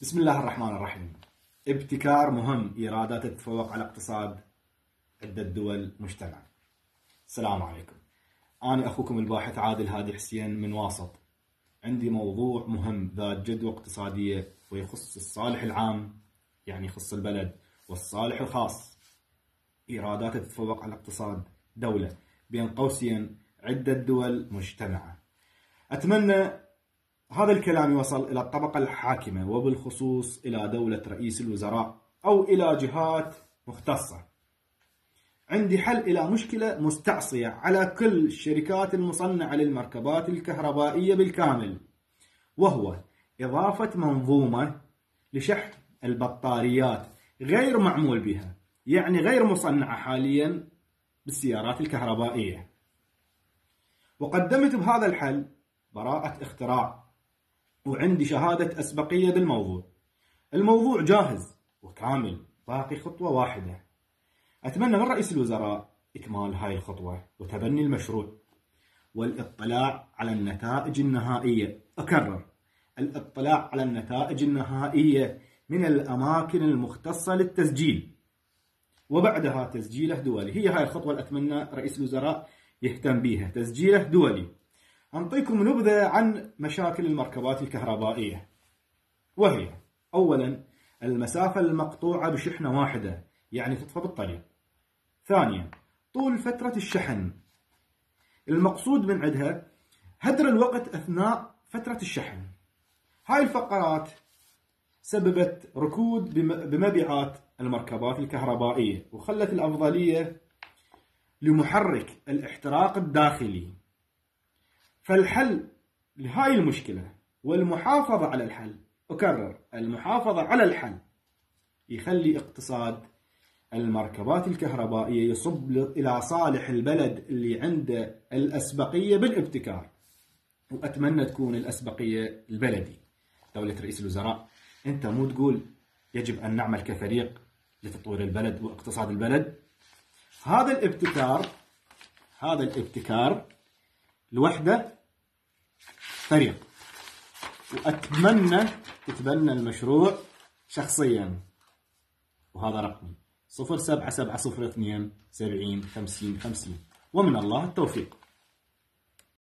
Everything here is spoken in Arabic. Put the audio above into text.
بسم الله الرحمن الرحيم. ابتكار مهم، إيرادات تتفوق على اقتصاد عدة دول مجتمع. السلام عليكم، أنا أخوكم الباحث عادل هادي حسين من واسط. عندي موضوع مهم ذات جدوى اقتصادية ويخص الصالح العام، يعني يخص البلد، والصالح الخاص. إيرادات تتفوق على اقتصاد دولة، بين قوسين عدة دول مجتمعة. أتمنى هذا الكلام يوصل إلى الطبقة الحاكمة، وبالخصوص إلى دولة رئيس الوزراء أو إلى جهات مختصة. عندي حل إلى مشكلة مستعصية على كل الشركات المصنعة للمركبات الكهربائية بالكامل، وهو إضافة منظومة لشحن البطاريات غير معمول بها، يعني غير مصنعة حاليا بالسيارات الكهربائية. وقدمت بهذا الحل براءة اختراع، وعندي شهادة أسبقية بالموضوع. الموضوع جاهز وكامل، باقي خطوة واحدة. أتمنى من رئيس الوزراء إكمال هاي الخطوة وتبني المشروع والاطلاع على النتائج النهائية. أكرر، الاطلاع على النتائج النهائية من الأماكن المختصة للتسجيل، وبعدها تسجيله دولي. هي هاي الخطوة اللي أتمنى رئيس الوزراء يهتم بها، تسجيله دولي. أنطيكم نبذة عن مشاكل المركبات الكهربائية، وهي: أولا، المسافة المقطوعة بشحنة واحدة، يعني تطفى بالطريق. ثانيا، طول فترة الشحن، المقصود من عندها هدر الوقت أثناء فترة الشحن. هاي الفقرات سببت ركود بمبيعات المركبات الكهربائية، وخلت الأفضلية لمحرك الاحتراق الداخلي. فالحل لهاي المشكلة والمحافظة على الحل، أكرر، المحافظة على الحل، يخلي اقتصاد المركبات الكهربائية يصب إلى صالح البلد اللي عنده الأسبقية بالابتكار. وأتمنى تكون الأسبقية البلدي، دولة رئيس الوزراء. أنت مو تقول يجب أن نعمل كفريق لتطوير البلد واقتصاد البلد؟ هذا الابتكار لوحده فريق، وأتمنى تتبنى المشروع شخصيا. وهذا رقمي 07702 70 50 50، ومن الله التوفيق.